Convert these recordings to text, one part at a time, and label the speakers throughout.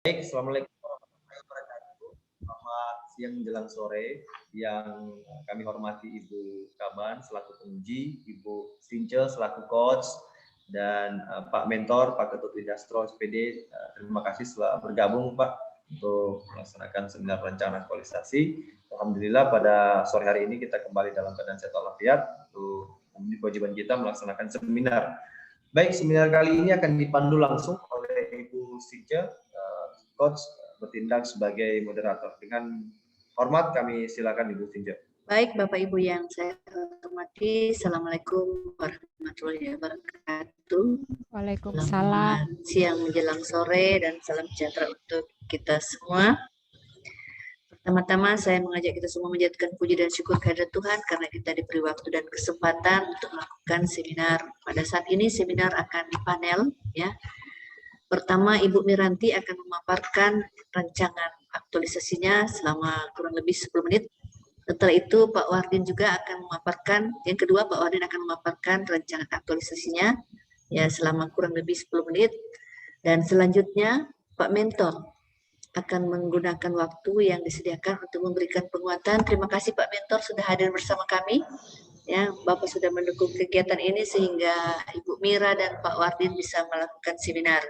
Speaker 1: Baik, Assalamualaikum warahmatullahi wabarakatuh. Selamat siang menjelang sore yang kami hormati Ibu Kaban selaku penguji, Ibu Since selaku coach, dan Pak Mentor, Pak Ketut Indastro SPD. Terima kasih telah bergabung Pak untuk melaksanakan seminar rencana aktualisasi. Alhamdulillah pada sore hari ini kita kembali dalam keadaan sehat walafiat untuk memenuhi kewajiban kita melaksanakan seminar. Baik, seminar kali ini akan dipandu langsung oleh Ibu Since, coach bertindak sebagai moderator. Dengan hormat kami silakan Ibu Since.
Speaker 2: Baik, Bapak Ibu yang saya hormati, Assalamualaikum warahmatullahi wabarakatuh.
Speaker 3: Waalaikumsalam.
Speaker 2: Selamat siang menjelang sore dan salam sejahtera untuk kita semua. Pertama-tama saya mengajak kita semua menjadikan puji dan syukur kehadirat Tuhan karena kita diberi waktu dan kesempatan untuk melakukan seminar. Pada saat ini seminar akan dipanel ya. Pertama, Ibu Miranti akan memaparkan rancangan aktualisasinya selama kurang lebih 10 menit. Setelah itu Pak Wardin juga akan memaparkan, yang kedua Pak Wardin akan memaparkan rancangan aktualisasinya ya selama kurang lebih 10 menit. Dan selanjutnya Pak Mentor akan menggunakan waktu yang disediakan untuk memberikan penguatan. Terima kasih Pak Mentor sudah hadir bersama kami. Ya, Bapak sudah mendukung kegiatan ini sehingga Ibu Mira dan Pak Wardin bisa melakukan seminar.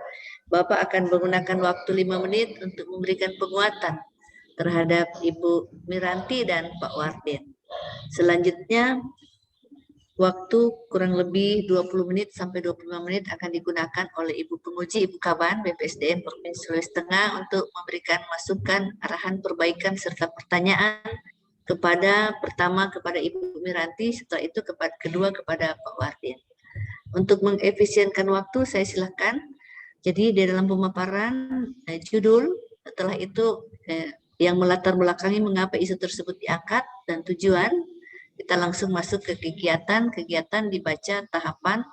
Speaker 2: Bapak akan menggunakan waktu 5 menit untuk memberikan penguatan terhadap Ibu Miranti dan Pak Wardin. Selanjutnya, waktu kurang lebih 20 menit sampai 25 menit akan digunakan oleh Ibu Penguji, Ibu Kaban, BPSDM Provinsi Sulawesi Tengah untuk memberikan masukan, arahan, perbaikan, serta pertanyaan pertama kepada Ibu Miranti, setelah itu kedua kepada Pak Wardin. Untuk mengefisienkan waktu, saya silakan. Jadi di dalam pemaparan judul, setelah itu yang melatar belakangi mengapa isu tersebut diangkat dan tujuan, kita langsung masuk ke kegiatan dibaca tahapan,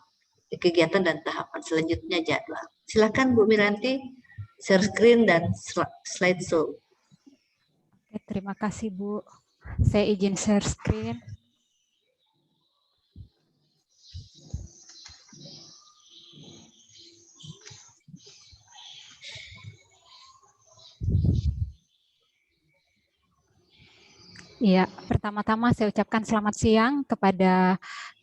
Speaker 2: kegiatan dan tahapan selanjutnya jadwal. Silakan Bu Miranti, share screen dan slideshow.
Speaker 3: Oke, terima kasih Bu. Saya izin share screen. Iya, pertama-tama saya ucapkan selamat siang kepada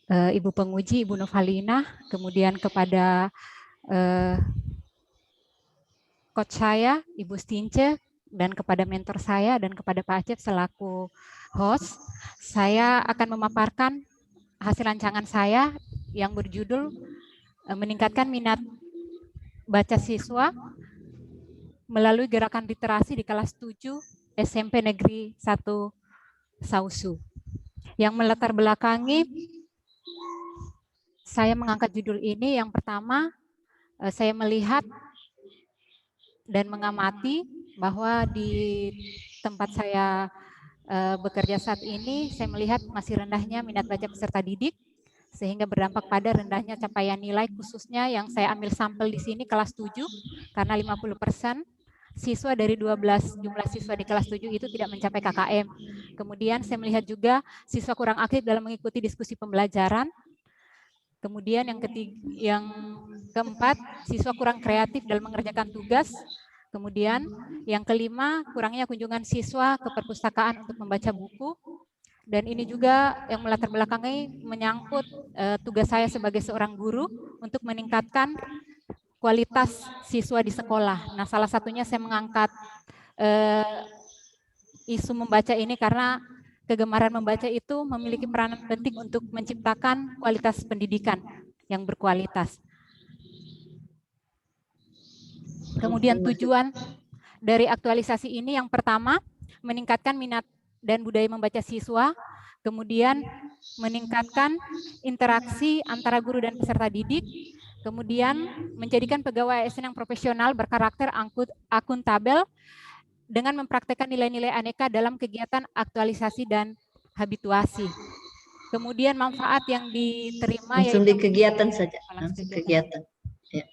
Speaker 3: Ibu Penguji, Ibu Novalina, kemudian kepada coach saya, Ibu Since, dan kepada mentor saya, dan kepada Pak Acep selaku host. Saya akan memaparkan hasil rancangan saya yang berjudul meningkatkan minat baca siswa melalui gerakan literasi di kelas 7 SMP Negeri 1 Sausu. Yang melatar belakangi saya mengangkat judul ini, yang pertama saya melihat dan mengamati bahwa di tempat saya bekerja saat ini, saya melihat masih rendahnya minat baca peserta didik, sehingga berdampak pada rendahnya capaian nilai, khususnya yang saya ambil sampel di sini kelas 7, karena 50% siswa dari 12 jumlah siswa di kelas 7 itu tidak mencapai KKM. Kemudian saya melihat juga siswa kurang aktif dalam mengikuti diskusi pembelajaran. Kemudian yang keempat, siswa kurang kreatif dalam mengerjakan tugas. Kemudian yang kelima, kurangnya kunjungan siswa ke perpustakaan untuk membaca buku. Dan ini juga yang melatar belakangi menyangkut tugas saya sebagai seorang guru untuk meningkatkan kualitas siswa di sekolah. Nah, salah satunya saya mengangkat isu membaca ini karena kegemaran membaca itu memiliki peranan penting untuk menciptakan kualitas pendidikan yang berkualitas. Kemudian tujuan dari aktualisasi ini yang pertama, meningkatkan minat dan budaya membaca siswa, kemudian meningkatkan interaksi antara guru dan peserta didik, kemudian menjadikan pegawai ASN yang profesional berkarakter akuntabel dengan mempraktekkan nilai-nilai aneka dalam kegiatan aktualisasi dan habituasi. Kemudian manfaat yang diterima
Speaker 2: langsung di kegiatan saja, langsung kegiatan. Ya.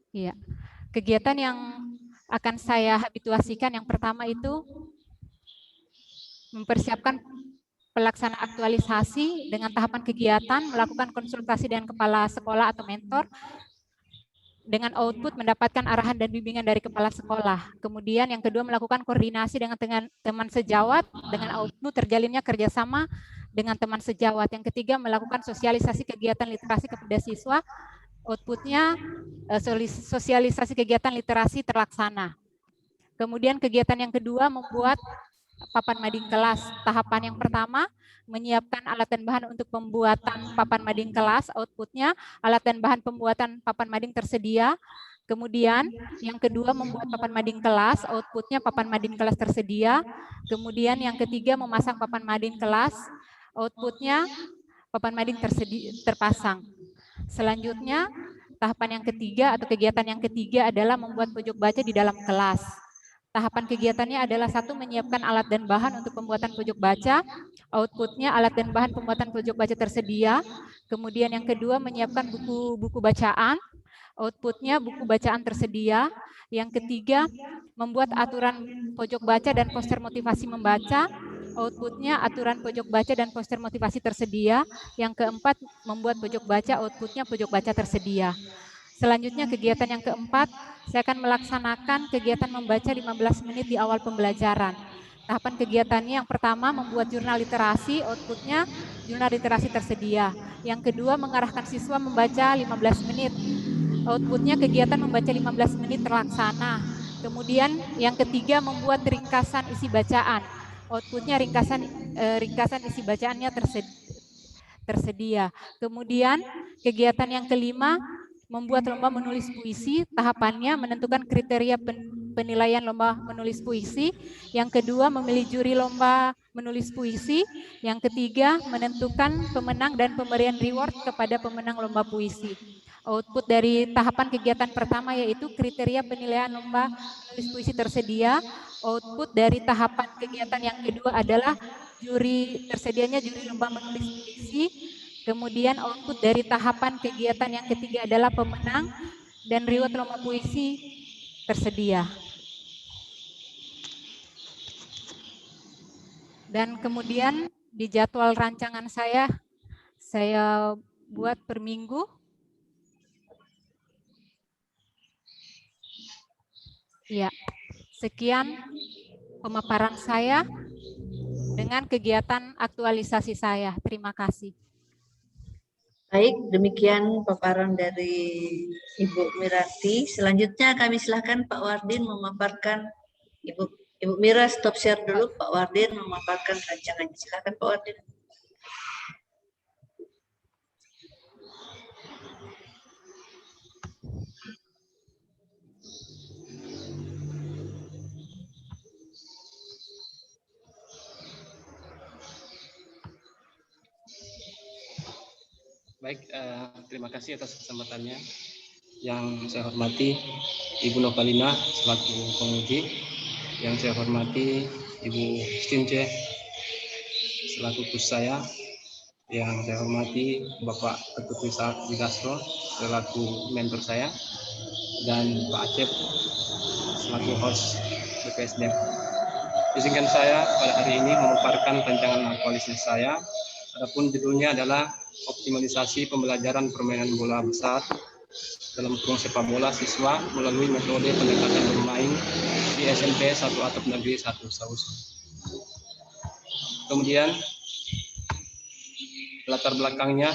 Speaker 3: Iya, kegiatan yang akan saya habituasikan yang pertama itu mempersiapkan pelaksana aktualisasi dengan tahapan kegiatan, melakukan konsultasi dengan kepala sekolah atau mentor, dengan output mendapatkan arahan dan bimbingan dari kepala sekolah. Kemudian yang kedua melakukan koordinasi dengan teman sejawat, dengan output terjalinnya kerjasama dengan teman sejawat. Yang ketiga melakukan sosialisasi kegiatan literasi kepada siswa, outputnya sosialisasi kegiatan literasi terlaksana. Kemudian kegiatan yang kedua membuat papan mading kelas. Tahapan yang pertama menyiapkan alat dan bahan untuk pembuatan papan mading kelas, outputnya alat dan bahan pembuatan papan mading tersedia. Kemudian yang kedua membuat papan mading kelas, outputnya papan mading kelas tersedia. Kemudian yang ketiga memasang papan mading kelas, outputnya papan mading terpasang. Selanjutnya tahapan yang ketiga atau kegiatan yang ketiga adalah membuat pojok baca di dalam kelas. Tahapan kegiatannya adalah satu, menyiapkan alat dan bahan untuk pembuatan pojok baca. Outputnya alat dan bahan pembuatan pojok baca tersedia. Kemudian yang kedua menyiapkan buku-buku bacaan. Outputnya buku bacaan tersedia. Yang ketiga membuat aturan pojok baca dan poster motivasi membaca. Outputnya aturan pojok baca dan poster motivasi tersedia. Yang keempat membuat pojok baca, outputnya pojok baca tersedia. Selanjutnya kegiatan yang keempat, saya akan melaksanakan kegiatan membaca 15 menit di awal pembelajaran. Tahapan kegiatannya yang pertama membuat jurnal literasi, outputnya jurnal literasi tersedia. Yang kedua mengarahkan siswa membaca 15 menit, outputnya kegiatan membaca 15 menit terlaksana. Kemudian yang ketiga membuat ringkasan isi bacaan, outputnya ringkasan isi bacaannya tersedia. Kemudian kegiatan yang kelima membuat lomba menulis puisi. Tahapannya menentukan kriteria penilaian lomba menulis puisi. Yang kedua memilih juri lomba menulis puisi. Yang ketiga menentukan pemenang dan pemberian reward kepada pemenang lomba puisi. Output dari tahapan kegiatan pertama yaitu kriteria penilaian lomba menulis puisi tersedia. Output dari tahapan kegiatan yang kedua adalah tersedianya juri lomba menulis puisi. Kemudian output dari tahapan kegiatan yang ketiga adalah pemenang dan reward lomba puisi tersedia. Dan kemudian di jadwal rancangan saya buat per minggu. Ya, sekian pemaparan saya dengan kegiatan aktualisasi saya. Terima kasih.
Speaker 2: Baik, demikian paparan dari Ibu Mirati. Selanjutnya kami silakan Pak Wardin memaparkan. Ibu Mira stop share dulu, Pak Wardin memaparkan rancangannya. Silakan Pak Wardin.
Speaker 4: Baik, terima kasih atas kesempatannya. Yang saya hormati Ibu Novalina selaku penguji, yang saya hormati Ibu Stince selaku kus saya, yang saya hormati Bapak Ketut Widastro selaku mentor saya, dan Pak Acep selaku host BPSDM. Izinkan saya pada hari ini memaparkan rancangan aktualisasi saya. Adapun judulnya adalah optimalisasi pembelajaran permainan bola besar dalam kurung sepak bola siswa melalui metode pendekatan bermain di SMP 1 Atap Negeri 1 Sausu. Kemudian latar belakangnya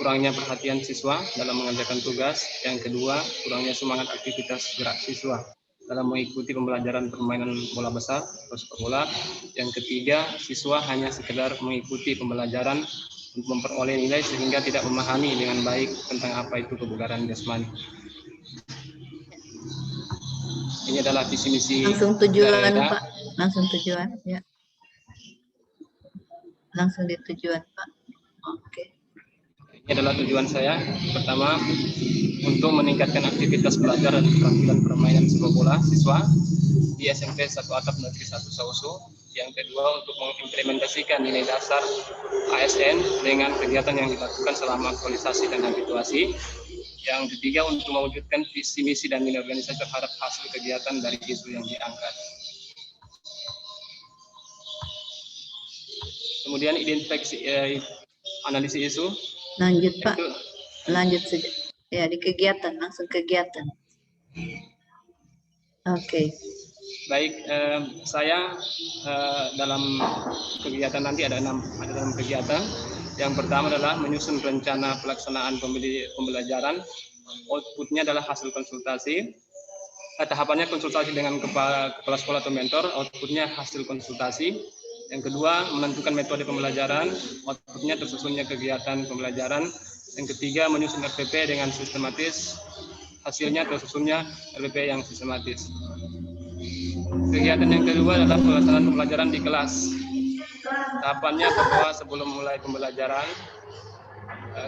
Speaker 4: kurangnya perhatian siswa dalam mengerjakan tugas. Yang kedua, kurangnya semangat aktivitas gerak siswa dalam mengikuti pembelajaran permainan bola besar atau sepak bola. Yang ketiga, siswa hanya sekedar mengikuti pembelajaran untuk memperoleh nilai sehingga tidak memahami dengan baik tentang apa itu kebugaran jasmani. Ini adalah visi misi.
Speaker 2: Langsung tujuan Pak, langsung tujuan ya. Langsung di tujuan Pak. Oke.
Speaker 4: Ini adalah tujuan saya. Pertama, untuk meningkatkan aktivitas belajar dan keterampilan permainan sepak bola siswa di SMP 1 Atap Negeri 1 Sausu. Yang kedua, untuk mengimplementasikan nilai dasar ASN dengan kegiatan yang dilakukan selama aktualisasi dan habituasi. Yang ketiga, untuk mewujudkan visi misi dan nilai organisasi terhadap hasil kegiatan dari isu yang diangkat. kemudian identifikasi analisis isu.
Speaker 2: Lanjut Pak, lanjut saja. Ya, di kegiatan, langsung kegiatan. Oke.
Speaker 4: Baik, saya dalam kegiatan nanti ada 6 kegiatan. Yang pertama adalah menyusun rencana pelaksanaan pembelajaran. Outputnya adalah hasil konsultasi. Tahapannya konsultasi dengan kepala sekolah atau mentor. Outputnya hasil konsultasi. Yang kedua, menentukan metode pembelajaran. Outputnya tersusunnya kegiatan pembelajaran. Yang ketiga, menyusun RPP dengan sistematis. Hasilnya tersusunnya RPP yang sistematis. Kegiatan yang kedua adalah pelaksanaan pembelajaran di kelas. Tahapannya bahwa sebelum mulai pembelajaran,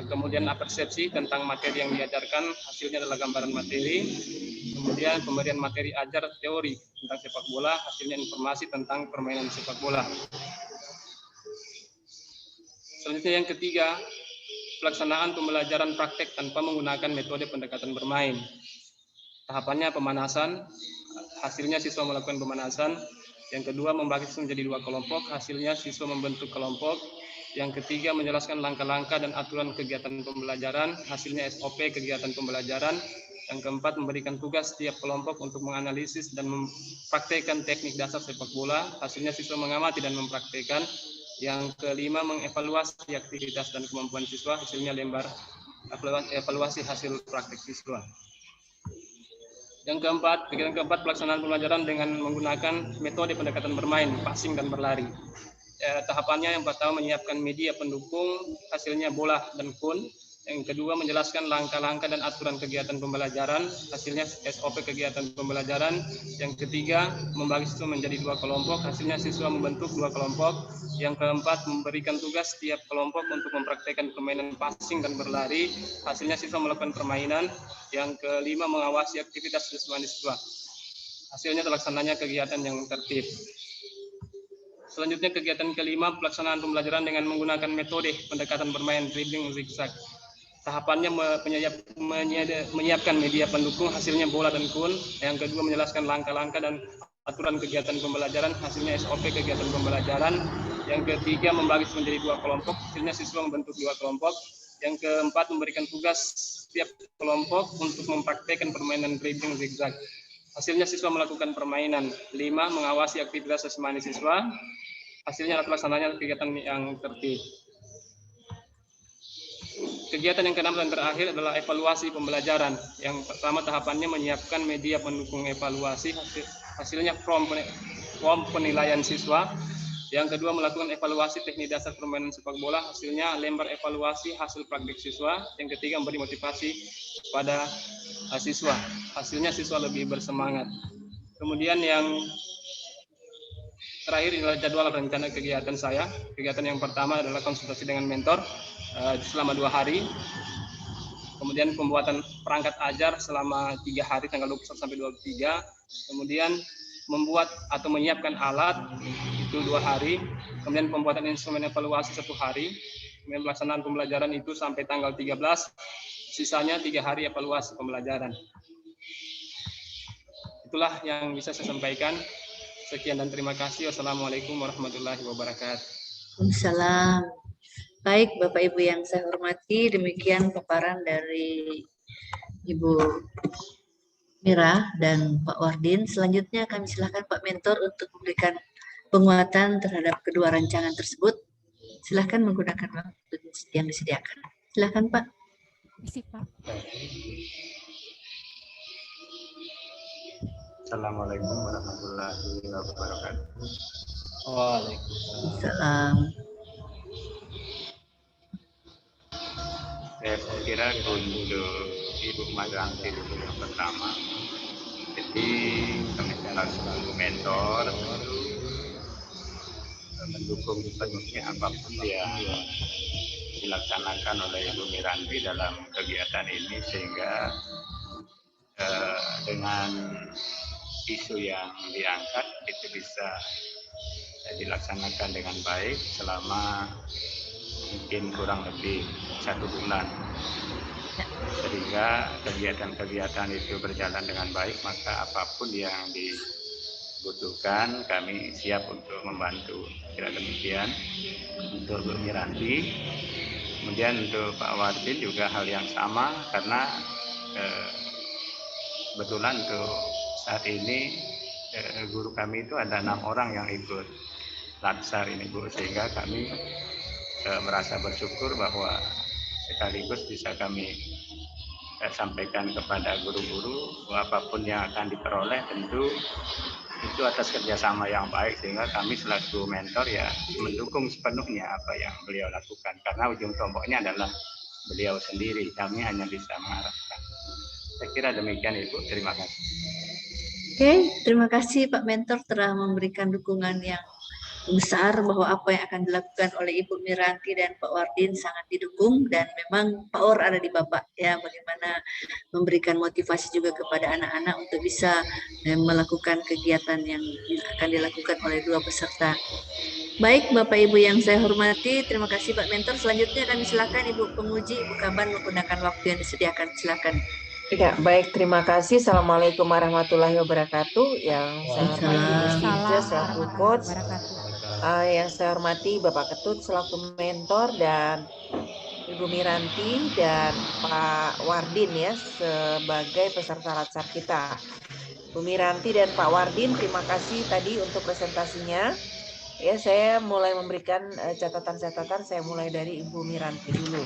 Speaker 4: kemudian persepsi tentang materi yang diajarkan, hasilnya adalah gambaran materi, kemudian pemberian materi ajar teori tentang sepak bola, hasilnya informasi tentang permainan sepak bola. Selanjutnya yang ketiga, pelaksanaan pembelajaran praktek tanpa menggunakan metode pendekatan bermain. Tahapannya pemanasan, hasilnya siswa melakukan pemanasan. Yang kedua, membagi siswa menjadi 2 kelompok, hasilnya siswa membentuk kelompok. Yang ketiga, menjelaskan langkah-langkah dan aturan kegiatan pembelajaran, hasilnya SOP kegiatan pembelajaran. Yang keempat, memberikan tugas setiap kelompok untuk menganalisis dan mempraktekkan teknik dasar sepak bola, hasilnya siswa mengamati dan mempraktekkan. Yang kelima, mengevaluasi aktivitas dan kemampuan siswa, hasilnya lembar evaluasi hasil praktek siswa. Yang keempat, kegiatan keempat, pelaksanaan pembelajaran dengan menggunakan metode pendekatan bermain, passing dan berlari. Tahapannya yang pertama, menyiapkan media pendukung, hasilnya bola dan kun. Yang kedua, menjelaskan langkah-langkah dan aturan kegiatan pembelajaran, hasilnya SOP kegiatan pembelajaran. Yang ketiga, membagi siswa menjadi 2 kelompok, hasilnya siswa membentuk 2 kelompok. Yang keempat, memberikan tugas setiap kelompok untuk mempraktekkan permainan passing dan berlari, hasilnya siswa melakukan permainan. Yang kelima, mengawasi aktivitas siswa-siswa, hasilnya terlaksananya kegiatan yang tertib. Selanjutnya kegiatan kelima, pelaksanaan pembelajaran dengan menggunakan metode pendekatan bermain dribbling zigzag. Tahapannya menyiapkan media pendukung, hasilnya bola dan kun. Yang kedua, menjelaskan langkah-langkah dan aturan kegiatan pembelajaran, hasilnya SOP kegiatan pembelajaran. Yang ketiga, membagi menjadi 2 kelompok, hasilnya siswa membentuk 2 kelompok. Yang keempat, memberikan tugas setiap kelompok untuk mempraktekkan permainan dribbling zigzag. Hasilnya siswa melakukan permainan. 5, mengawasi aktivitas sesama siswa. Hasilnya terlaksananya kegiatan yang tertib. Kegiatan yang keenam dan terakhir adalah evaluasi pembelajaran. Yang pertama, tahapannya menyiapkan media pendukung evaluasi, hasilnya form penilaian siswa. Yang kedua, melakukan evaluasi teknik dasar permainan sepak bola, hasilnya lembar evaluasi hasil praktik siswa. Yang ketiga, memberi motivasi pada siswa, hasilnya siswa lebih bersemangat. Kemudian yang terakhir adalah jadwal rencana kegiatan saya. Kegiatan yang pertama adalah konsultasi dengan mentor selama 2 hari. Kemudian pembuatan perangkat ajar selama 3 hari, tanggal 21 sampai 23. Kemudian membuat atau menyiapkan alat itu 2 hari. Kemudian pembuatan instrumen evaluasi 1 hari. Kemudian pelaksanaan pembelajaran itu sampai tanggal 13. Sisanya 3 hari evaluasi pembelajaran. Itulah yang bisa saya sampaikan. Sekian dan terima kasih. Wassalamualaikum warahmatullahi wabarakatuh.
Speaker 2: Waalaikumsalam. Baik, Bapak Ibu yang saya hormati, demikian paparan dari Ibu Mira dan Pak Wardin. Selanjutnya kami silakan Pak Mentor untuk memberikan penguatan terhadap kedua rancangan tersebut. Silakan menggunakan waktu yang disediakan. Silakan Pak.
Speaker 3: Isi Pak.
Speaker 5: Assalamualaikum warahmatullahi wabarakatuh.
Speaker 2: Waalaikumsalam.
Speaker 5: Saya kira untuk Ibu Magranti itu yang pertama. Jadi kami selaku mentor mendukung sepenuhnya apapun yang dilaksanakan oleh Ibu Miranti dalam kegiatan ini, sehingga dengan isu yang diangkat itu bisa dilaksanakan dengan baik selama mungkin kurang lebih 1 bulan, sehingga kegiatan-kegiatan itu berjalan dengan baik. Maka apapun yang butuhkan, kami siap untuk membantu. Kira demikian untuk Bu Miranti. Kemudian untuk Pak Wardin juga hal yang sama, karena kebetulan untuk saat ini guru kami itu ada 6 orang yang ikut latsar ini Bu, sehingga kami merasa bersyukur bahwa sekaligus bisa kami sampaikan kepada guru-guru bahwa apapun yang akan diperoleh tentu itu atas kerjasama yang baik, sehingga kami selaku mentor ya mendukung sepenuhnya apa yang beliau lakukan, karena ujung tombaknya adalah beliau sendiri, kami hanya bisa mengarahkan. Saya kira demikian Ibu, terima kasih.
Speaker 2: Oke, terima kasih Pak Mentor telah memberikan dukungan yang besar bahwa apa yang akan dilakukan oleh Ibu Miranti dan Pak Wardin sangat didukung, dan memang power ada di Bapak ya, bagaimana memberikan motivasi juga kepada anak-anak untuk bisa melakukan kegiatan yang akan dilakukan oleh dua peserta. Baik Bapak Ibu yang saya hormati, terima kasih Pak Mentor. Selanjutnya kami silakan Ibu penguji, Ibu Kaban menggunakan waktu yang disediakan. Silakan.
Speaker 6: Ya, baik, terima kasih. Assalamualaikum warahmatullahi wabarakatuh. Yang saya hormati Ibu Stince selaku coach, yang saya hormati Bapak Ketut selaku mentor, dan Ibu Miranti dan Pak Wardin ya sebagai peserta latsar kita. Bu Miranti dan Pak Wardin, terima kasih tadi untuk presentasinya. Ya, saya mulai memberikan catatan-catatan. Saya mulai dari Ibu Miranti dulu.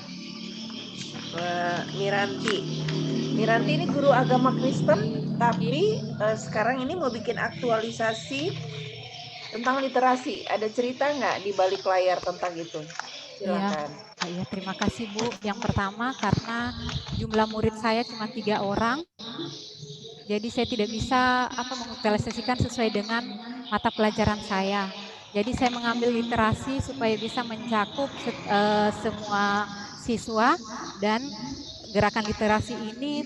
Speaker 6: Miranti ini guru agama Kristen, tapi sekarang ini mau bikin aktualisasi tentang literasi. Ada cerita nggak di balik layar tentang itu? Silakan.
Speaker 3: Iya, terima kasih Bu. Yang pertama, karena jumlah murid saya cuma 3 orang, jadi saya tidak bisa mengaktualisasikan sesuai dengan mata pelajaran saya. Jadi saya mengambil literasi supaya bisa mencakup semua siswa, dan gerakan literasi ini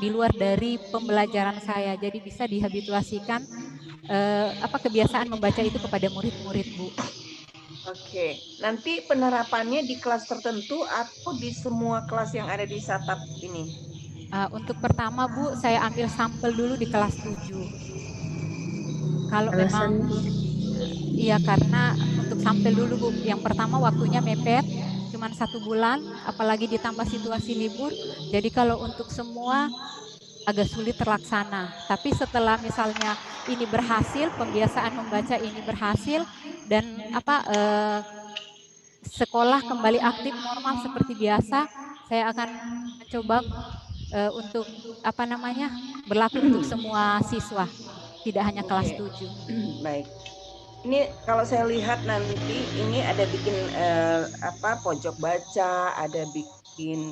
Speaker 3: di luar dari pembelajaran saya. Jadi bisa dihabituasikan kebiasaan membaca itu kepada murid-murid Bu.
Speaker 6: Oke, nanti penerapannya di kelas tertentu atau di semua kelas yang ada di Satap ini?
Speaker 3: Untuk pertama Bu, saya ambil sampel dulu di kelas 7. Kalau memang iya, karena untuk sampel dulu Bu, yang pertama waktunya mepet, cuma 1 bulan, apalagi ditambah situasi libur. Jadi kalau untuk semua agak sulit terlaksana. Tapi setelah misalnya ini berhasil, pembiasaan membaca ini berhasil, dan sekolah kembali aktif normal seperti biasa, saya akan mencoba untuk berlaku untuk semua siswa, tidak hanya kelas 7.
Speaker 6: Baik. Ini kalau saya lihat nanti ini ada bikin pojok baca, ada bikin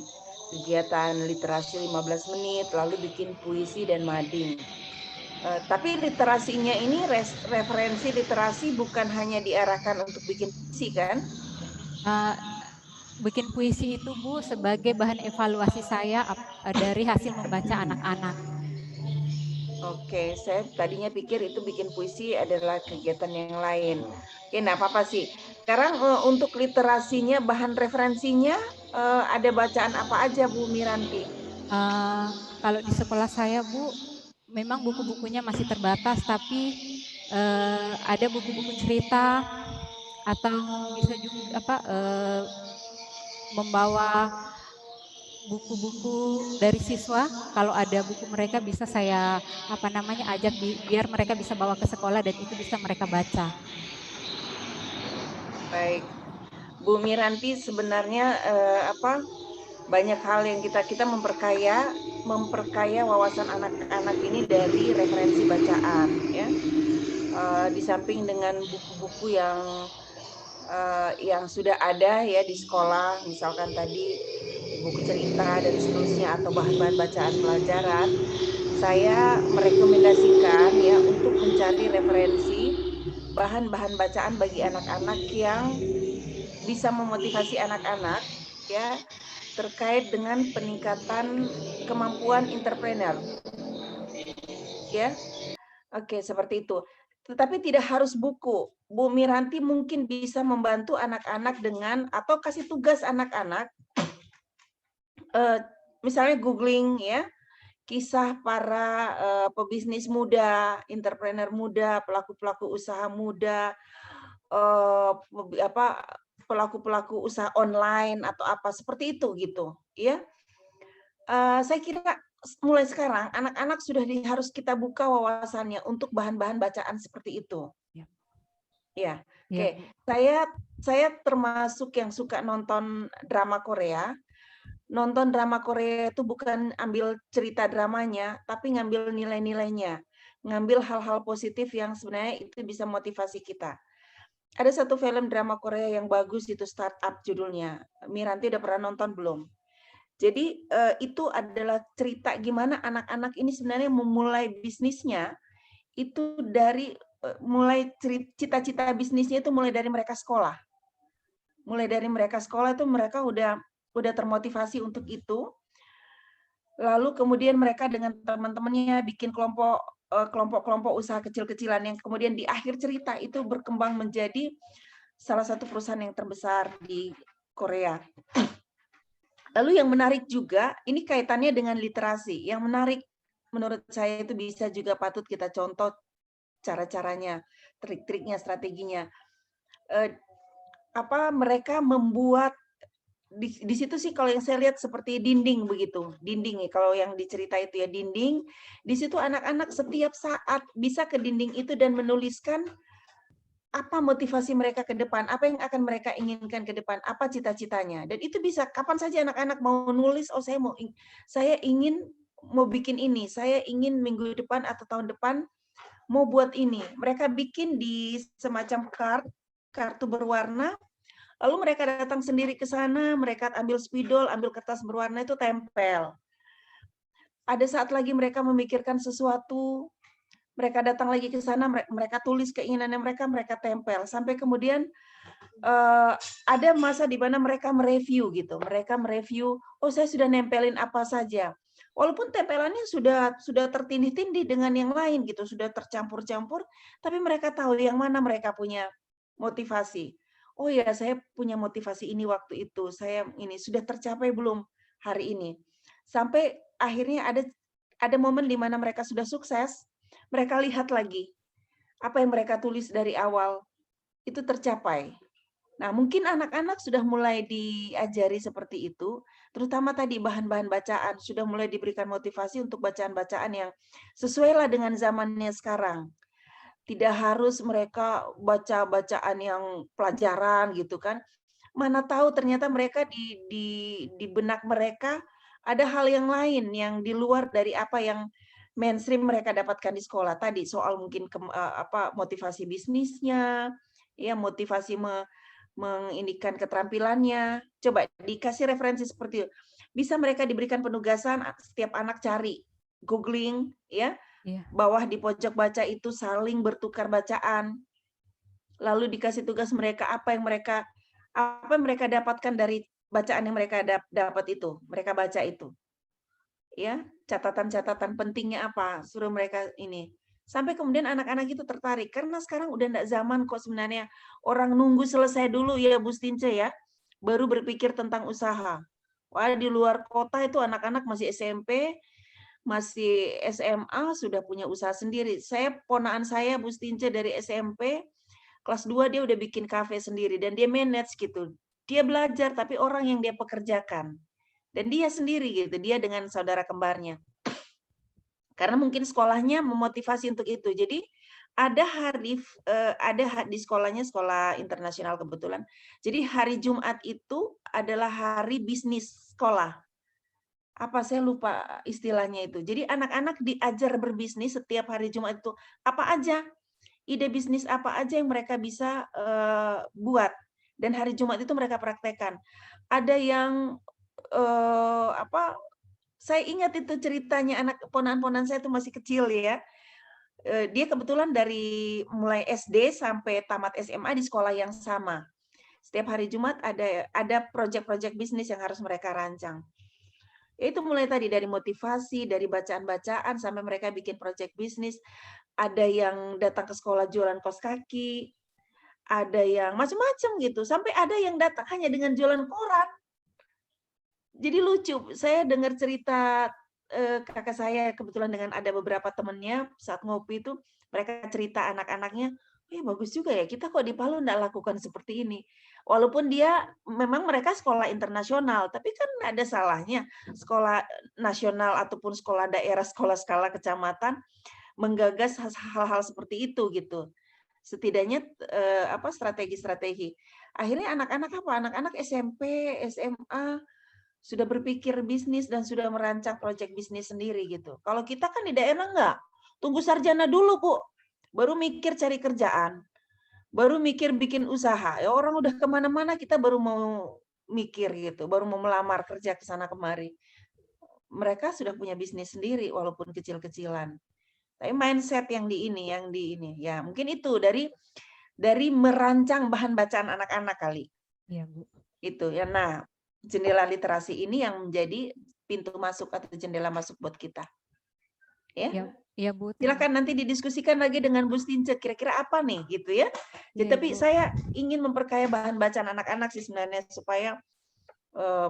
Speaker 6: kegiatan literasi 15 menit, lalu bikin puisi dan mading. Tapi literasinya ini referensi literasi bukan hanya diarahkan untuk bikin puisi kan?
Speaker 3: Bikin puisi itu Bu sebagai bahan evaluasi saya dari hasil membaca anak-anak.
Speaker 6: Oke, saya tadinya pikir itu bikin puisi adalah kegiatan yang lain. Oke, nah apa-apa sih. Sekarang untuk literasinya, bahan referensinya ada bacaan apa aja Bu Miranti?
Speaker 3: Kalau di sekolah saya Bu, memang buku-bukunya masih terbatas, tapi ada buku-buku cerita, atau bisa juga membawa buku-buku dari siswa. Kalau ada buku mereka bisa saya ajak biar mereka bisa bawa ke sekolah dan itu bisa mereka baca.
Speaker 6: Baik, Bu Miranti, sebenarnya banyak hal yang kita memperkaya wawasan anak-anak ini dari referensi bacaan ya. Di samping dengan buku-buku yang sudah ada ya di sekolah, misalkan tadi buku cerita dan seterusnya atau bahan-bahan bacaan pelajaran, saya merekomendasikan ya untuk mencari referensi bahan-bahan bacaan bagi anak-anak yang bisa memotivasi anak-anak ya terkait dengan peningkatan kemampuan entrepreneur. Ya. Oke, seperti itu. Tetapi tidak harus buku. Bu Miranti mungkin bisa membantu anak-anak dengan atau kasih tugas anak-anak misalnya googling ya, kisah para pebisnis muda, entrepreneur muda, pelaku-pelaku usaha muda, pelaku-pelaku usaha online atau apa seperti itu gitu, ya. Saya kira mulai sekarang anak-anak sudah harus kita buka wawasannya untuk bahan-bahan bacaan seperti itu. Ya, oke. Saya termasuk yang suka nonton drama Korea. Nonton drama Korea itu bukan ambil cerita dramanya, tapi ngambil nilai-nilainya, ngambil hal-hal positif yang sebenarnya itu bisa motivasi kita. Ada satu film drama Korea yang bagus, itu Startup judulnya. Miranti udah pernah nonton belum? Jadi itu adalah cerita gimana anak-anak ini sebenarnya memulai bisnisnya itu dari mulai cita-cita bisnisnya itu mulai dari mereka sekolah. Mulai dari mereka sekolah itu mereka udah termotivasi untuk itu. Lalu kemudian mereka dengan teman-temannya bikin kelompok-kelompok usaha kecil-kecilan yang kemudian di akhir cerita itu berkembang menjadi salah satu perusahaan yang terbesar di Korea. Lalu yang menarik juga, ini kaitannya dengan literasi. Yang menarik menurut saya itu bisa juga patut kita contoh cara-caranya, trik-triknya, strateginya. Mereka membuat di situ sih kalau yang saya lihat seperti dinding begitu, dinding nih kalau yang dicerita itu ya dinding. Di situ anak-anak setiap saat bisa ke dinding itu dan menuliskan apa motivasi mereka ke depan, apa yang akan mereka inginkan ke depan, apa cita-citanya. Dan itu bisa kapan saja anak-anak mau nulis, oh saya ingin mau bikin ini, saya ingin minggu depan atau tahun depan mau buat ini. Mereka bikin di semacam kartu berwarna. Lalu mereka datang sendiri ke sana, mereka ambil spidol, ambil kertas berwarna itu tempel. Ada saat lagi mereka memikirkan sesuatu, mereka datang lagi ke sana, mereka tulis keinginannya mereka tempel. Sampai kemudian ada masa di mana mereka mereview gitu. Mereka mereview, oh saya sudah nempelin apa saja. Walaupun tempelannya sudah tertindih-tindih dengan yang lain gitu, sudah tercampur-campur, tapi mereka tahu yang mana mereka punya motivasi. Oh ya, saya punya motivasi ini waktu itu. Saya ini sudah tercapai belum hari ini? Sampai akhirnya ada momen di mana mereka sudah sukses, mereka lihat lagi apa yang mereka tulis dari awal itu tercapai. Nah, mungkin anak-anak sudah mulai diajari seperti itu, terutama tadi bahan-bahan bacaan sudah mulai diberikan motivasi untuk bacaan-bacaan yang sesuai lah dengan zamannya sekarang. Tidak harus mereka baca bacaan yang pelajaran gitu kan. Mana tahu ternyata mereka di benak mereka ada hal yang lain yang di luar dari apa yang mainstream mereka dapatkan di sekolah tadi, soal mungkin motivasi bisnisnya, ya motivasi mengindikan keterampilannya. Coba dikasih referensi seperti itu. Bisa mereka diberikan penugasan setiap anak cari, googling ya. Bawah di pojok baca itu saling bertukar bacaan. Lalu dikasih tugas mereka apa yang mereka dapatkan dari bacaan yang mereka dapat itu, mereka baca itu. Ya, catatan-catatan pentingnya apa, suruh mereka ini. Sampai kemudian anak-anak itu tertarik karena sekarang udah enggak zaman kok sebenarnya orang nunggu selesai dulu ya Bu Stince ya, baru berpikir tentang usaha. Wah, di luar kota itu anak-anak masih SMP, masih SMA sudah punya usaha sendiri. Ponaan saya Bu Stince dari SMP kelas 2 dia udah bikin kafe sendiri dan dia manage gitu. Dia belajar tapi orang yang dia pekerjakan. Dan dia sendiri gitu, dia dengan saudara kembarnya. Karena mungkin sekolahnya memotivasi untuk itu. Jadi ada di sekolahnya sekolah internasional kebetulan. Jadi hari Jumat itu adalah hari bisnis sekolah. Apa saya lupa istilahnya itu. Jadi anak-anak diajar berbisnis setiap hari Jumat itu apa aja, ide bisnis apa aja yang mereka bisa buat dan hari Jumat itu mereka praktekkan. Ada yang saya ingat itu ceritanya anak ponan-ponan saya itu masih kecil ya. Dia kebetulan dari mulai SD sampai tamat SMA di sekolah yang sama. Setiap hari Jumat ada proyek-proyek bisnis yang harus mereka rancang. Itu mulai tadi dari motivasi, dari bacaan-bacaan sampai mereka bikin proyek bisnis. Ada yang datang ke sekolah jualan kaos kaki, ada yang macam-macam gitu. Sampai ada yang datang hanya dengan jualan koran. Jadi lucu, saya dengar cerita kakak saya kebetulan dengan ada beberapa temennya saat ngopi itu mereka cerita anak-anaknya, bagus juga ya kita kok di Palu enggak lakukan seperti ini. Walaupun dia memang mereka sekolah internasional, tapi kan ada salahnya sekolah nasional ataupun sekolah daerah, sekolah skala kecamatan menggagas hal-hal seperti itu gitu. Setidaknya strategi-strategi. Akhirnya anak-anak apa? Anak-anak SMP, SMA sudah berpikir bisnis dan sudah merancang proyek bisnis sendiri gitu. Kalau kita kan di daerah enggak. Tunggu sarjana dulu, Bu. Baru mikir cari kerjaan. Baru mikir bikin usaha. Ya orang udah kemana-mana kita baru mau mikir gitu. Baru mau melamar kerja ke sana kemari. Mereka sudah punya bisnis sendiri walaupun kecil-kecilan. Tapi mindset yang di ini. Ya mungkin itu dari merancang bahan bacaan anak-anak kali.
Speaker 3: Iya, Bu.
Speaker 6: Itu ya. Nah, jendela literasi ini yang menjadi pintu masuk atau jendela masuk buat kita. Ya.
Speaker 3: Iya, Bu.
Speaker 6: Silakan nanti didiskusikan lagi dengan Bu Stince kira-kira apa nih gitu ya.
Speaker 3: Iya,
Speaker 6: Tapi
Speaker 3: Ibu.
Speaker 6: saya ingin memperkaya bahan bacaan anak-anak sih sebenarnya supaya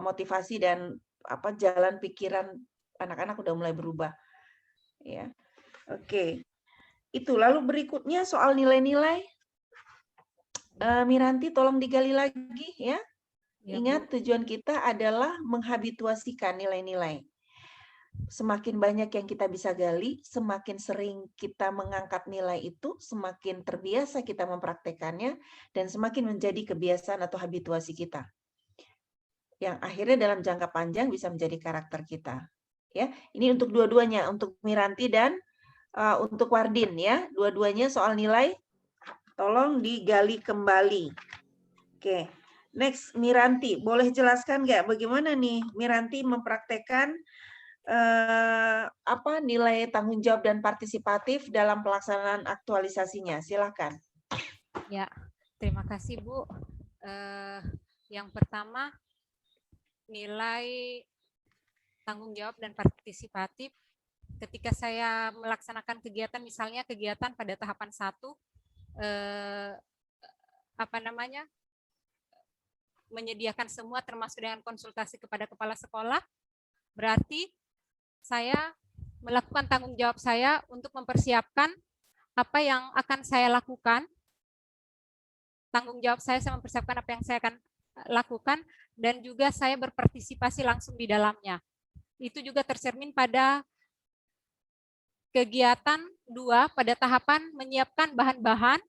Speaker 6: motivasi dan jalan pikiran anak-anak udah mulai berubah. Ya. Oke. Itu lalu berikutnya soal nilai-nilai. Miranti tolong digali lagi ya.
Speaker 3: Ya,
Speaker 6: Ingat
Speaker 3: Bu.
Speaker 6: tujuan kita adalah menghabituasikan nilai-nilai. Semakin banyak yang kita bisa gali, semakin sering kita mengangkat nilai itu, semakin terbiasa kita mempraktekannya, dan semakin menjadi kebiasaan atau habituasi kita. Yang akhirnya dalam jangka panjang bisa menjadi karakter kita. Ya, ini untuk dua-duanya, untuk Miranti dan untuk Wardin ya. Dua-duanya soal nilai, tolong digali kembali. Oke, next Miranti, boleh jelaskan nggak bagaimana nih Miranti mempraktekkan nilai tanggung jawab dan partisipatif dalam pelaksanaan aktualisasinya? Silakan.
Speaker 3: Ya, terima kasih Bu. Yang pertama, nilai tanggung jawab dan partisipatif. Ketika saya melaksanakan kegiatan, misalnya kegiatan pada tahapan 1, menyediakan semua termasuk dengan konsultasi kepada kepala sekolah, berarti saya melakukan tanggung jawab saya untuk mempersiapkan apa yang akan saya lakukan. Tanggung jawab saya mempersiapkan apa yang saya akan lakukan, dan juga saya berpartisipasi langsung di dalamnya. Itu juga tercermin pada kegiatan 2 pada tahapan menyiapkan bahan-bahan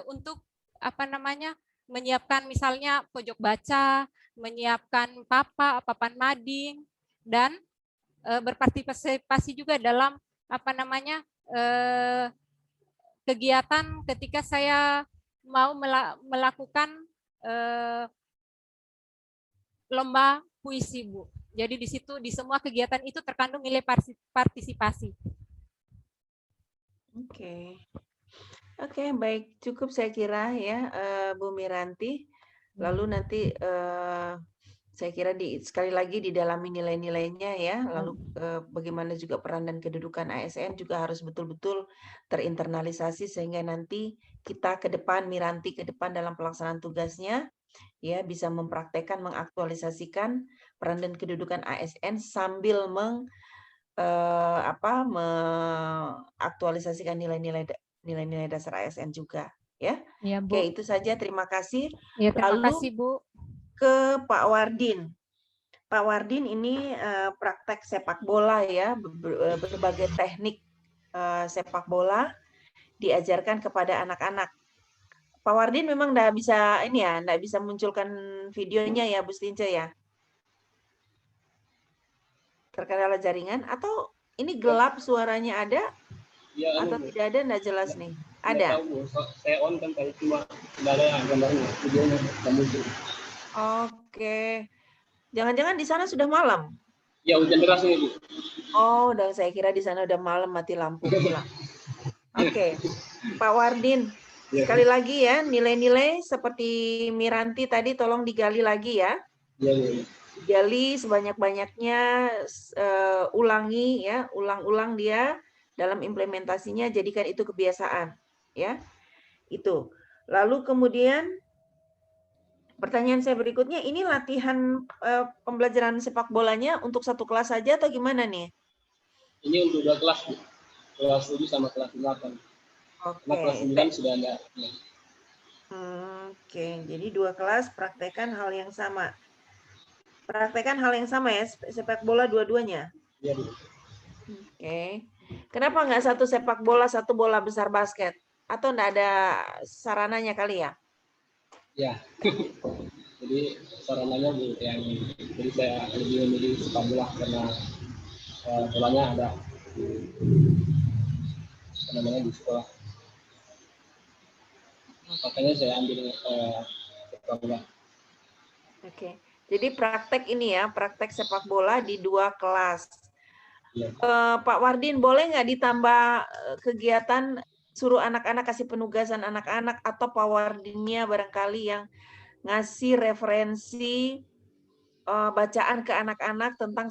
Speaker 3: untuk menyiapkan misalnya pojok baca, menyiapkan papan mading, dan berpartisipasi juga dalam kegiatan ketika saya mau melakukan lomba puisi, Bu. Jadi di situ di semua kegiatan itu terkandung nilai partisipasi.
Speaker 6: Oke, baik, cukup saya kira ya Bu Miranti. Lalu nanti saya kira sekali lagi didalami nilai-nilainya ya, lalu bagaimana juga peran dan kedudukan ASN juga harus betul-betul terinternalisasi sehingga nanti kita ke depan, Miranti ke depan dalam pelaksanaan tugasnya ya bisa mempraktekkan, mengaktualisasikan peran dan kedudukan ASN sambil mengaktualisasikan nilai-nilai dasar ASN juga ya.
Speaker 3: Ya, Bu.
Speaker 6: Oke, itu saja, terima kasih.
Speaker 3: Ya, terima
Speaker 6: Lalu
Speaker 3: kasih, Bu.
Speaker 6: ke Pak Wardin. Pak Wardin ini praktek sepak bola ya, berbagai teknik sepak bola diajarkan kepada anak-anak. Pak Wardin memang nggak bisa munculkan videonya ya, Bu Stince ya. Terkendala jaringan atau ini gelap suaranya ada? Ya, atau tidak ada, nggak jelas nih. Ada.
Speaker 4: Saya on kan tadi cuma nggak ada gambarnya, videonya nggak muncul.
Speaker 6: Oke. Jangan-jangan di sana sudah malam?
Speaker 4: Ya, hujan deras nih, Bu.
Speaker 6: Oh, udah saya kira di sana udah malam mati lampu pulang. Oke. Pak Wardin, sekali lagi ya, nilai-nilai seperti Miranti tadi tolong digali lagi ya.
Speaker 4: Iya.
Speaker 6: Gali sebanyak-banyaknya, ulangi ya, ulang-ulang dia dalam implementasinya, jadikan itu kebiasaan ya. Itu. Lalu kemudian Pertanyaan saya berikutnya, ini latihan pembelajaran sepak bolanya untuk satu kelas saja atau gimana nih?
Speaker 4: Ini untuk 2 kelas, Bu. Kelas 7 sama kelas 8. Karena kelas 9 sudah ada. Ya.
Speaker 6: Oke, jadi 2 kelas praktekkan hal yang sama. Praktekkan hal yang sama ya, sepak bola dua-duanya?
Speaker 4: Iya, Bu.
Speaker 6: Oke. Kenapa nggak satu sepak bola, satu bola besar basket? Atau nggak ada sarananya kali ya?
Speaker 4: Ya. Jadi sarananya Bu yang jadi saya lebih memilih sepak bola karena bolanya ada di sekolah. Makanya saya ambil sepak bola.
Speaker 6: Oke. Jadi praktek ini ya, praktek sepak bola di 2 kelas.
Speaker 4: Ya.
Speaker 6: Pak Wardin, boleh nggak ditambah kegiatan suruh anak-anak kasih penugasan anak-anak atau Pak Wardinnya barangkali yang ngasih referensi bacaan ke anak-anak tentang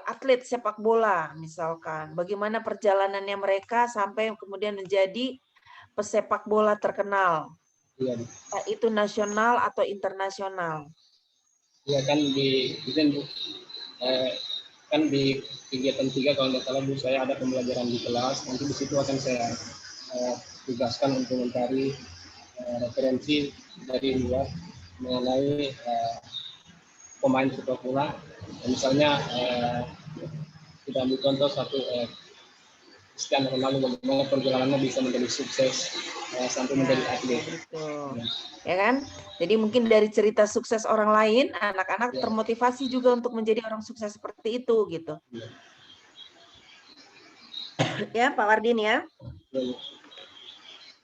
Speaker 6: atlet sepak bola misalkan. Bagaimana perjalanannya mereka sampai kemudian menjadi pesepak bola terkenal.
Speaker 4: Iya,
Speaker 6: Itu nasional atau internasional.
Speaker 4: Iya kan kan di kegiatan 3 kalau nggak salah Bu, saya ada pembelajaran di kelas. Nanti di situ akan saya tugaskan untuk mencari referensi dari luar mengenai pemain sepak bola. Misalnya kita ambil contoh satu Cristiano Ronaldo, bagaimana perjalanannya bisa menjadi sukses sampai menjadi atlet.
Speaker 6: Gitu. Ya kan? Jadi mungkin dari cerita sukses orang lain, anak-anak termotivasi juga untuk menjadi orang sukses seperti itu gitu. Ya, Pak Wardin ya.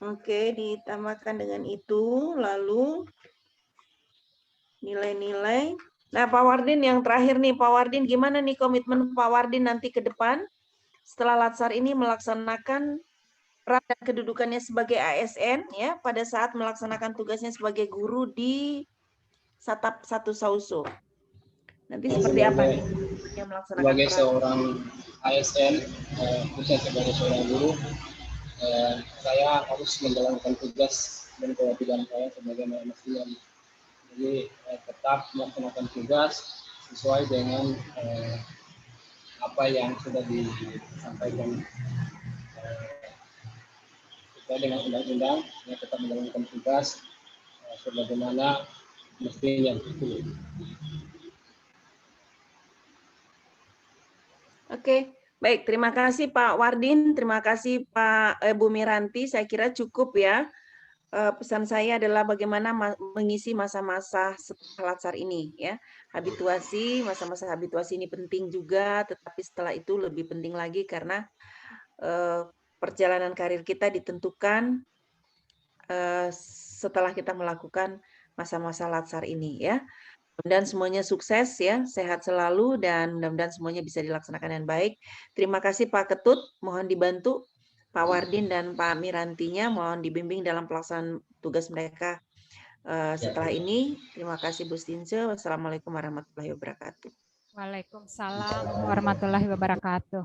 Speaker 6: Oke, ditambahkan dengan itu, lalu nilai-nilai. Nah, Pak Wardin yang terakhir nih, Pak Wardin gimana nih komitmen Pak Wardin nanti ke depan setelah Latsar ini melaksanakan peran dan kedudukannya sebagai ASN ya pada saat melaksanakan tugasnya sebagai guru di Satap 1 Sauso. Nanti seperti apa nih yang melaksanakan
Speaker 4: sebagai
Speaker 6: peran?
Speaker 4: Seorang ASN, khususnya sebagai seorang guru, saya harus menjalankan tugas dan kewajiban saya sebagai mestinya. Jadi tetap melaksanakan tugas sesuai dengan apa yang sudah disampaikan sesuai dengan undang-undang, ya tetap menjalankan tugas sebagaimana mestinya.
Speaker 6: Oke, baik. Terima kasih Pak Wardin, terima kasih Pak Bu Miranti. Saya kira cukup ya. Pesan saya adalah bagaimana mengisi masa-masa setelah Latsar ini ya. Habituasi, masa-masa habituasi ini penting juga, tetapi setelah itu lebih penting lagi karena perjalanan karir kita ditentukan setelah kita melakukan masa-masa Latsar ini ya. Mudah-mudahan semuanya sukses ya, sehat selalu dan mudah-mudahan semuanya bisa dilaksanakan dengan baik. Terima kasih Pak Ketut, mohon dibantu Pak Wardin dan Pak Mirantinya, mohon dibimbing dalam pelaksanaan tugas mereka setelah ini. Terima kasih Bu Stince. Wassalamualaikum warahmatullahi wabarakatuh.
Speaker 3: Waalaikumsalam warahmatullahi wabarakatuh.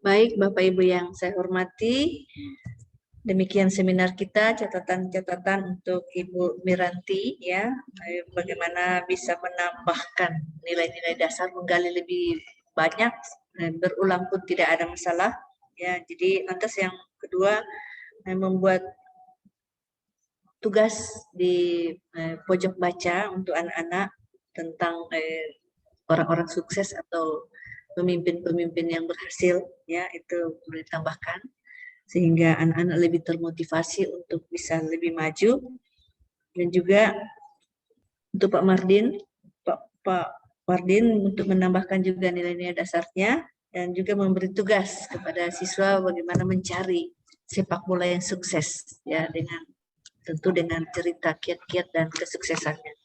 Speaker 2: Baik, Bapak Ibu yang saya hormati, demikian seminar kita, catatan-catatan untuk Ibu Miranti ya, bagaimana bisa menambahkan nilai-nilai dasar, menggali lebih banyak, berulang pun tidak ada masalah ya. Jadi lantas yang kedua, membuat tugas di pojok baca untuk anak-anak tentang orang-orang sukses atau pemimpin-pemimpin yang berhasil ya, itu boleh ditambahkan sehingga anak-anak lebih termotivasi untuk bisa lebih maju. Dan juga untuk Pak Wardin untuk menambahkan juga nilai-nilai dasarnya dan juga memberi tugas kepada siswa bagaimana mencari sepak bola yang sukses ya, dengan tentu dengan cerita kiat-kiat dan kesuksesannya.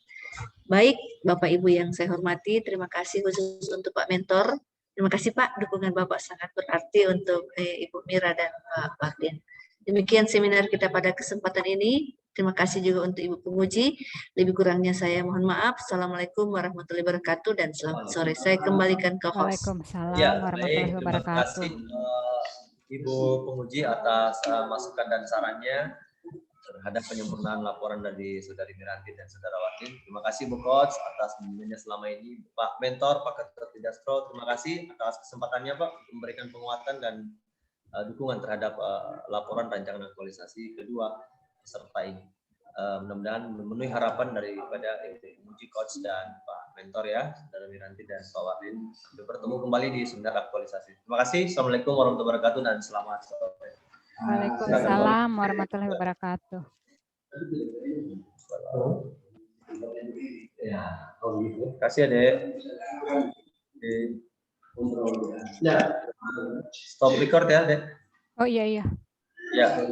Speaker 2: Baik, Bapak Ibu yang saya hormati, terima kasih khusus untuk Pak Mentor. Terima kasih Pak, dukungan Bapak sangat berarti untuk Ibu Mira dan Pak Wardin. Demikian seminar kita pada kesempatan ini. Terima kasih juga untuk Ibu Penguji. Lebih kurangnya saya mohon maaf. Assalamualaikum warahmatullahi wabarakatuh dan selamat sore. Saya kembalikan ke host.
Speaker 3: Waalaikumsalam
Speaker 1: Ya,
Speaker 3: warahmatullahi
Speaker 1: baik. Terima
Speaker 3: wabarakatuh.
Speaker 1: kasih Ibu Penguji atas masukan dan sarannya. terhadap penyempurnaan laporan dari Saudari Miranti dan Saudara Wakil. Terima kasih Bu Coach atas bimbingannya selama ini. Pak Mentor, Pak Ketua Tidastro, terima kasih atas kesempatannya Pak untuk memberikan penguatan dan dukungan terhadap laporan rancangan aktualisasi kedua peserta ini. Mudah-mudahan memenuhi harapan daripada Ibu Coach dan Pak Mentor ya, Saudara Miranti dan Pak Wakil. Sampai bertemu kembali di seminar aktualisasi. Terima kasih. Assalamualaikum warahmatullahi wabarakatuh dan selamat sore.
Speaker 3: Waalaikumsalam warahmatullahi wabarakatuh.
Speaker 1: Terima kasih Adek. Stop record ya Adek.
Speaker 3: Oh iya.
Speaker 1: Ya.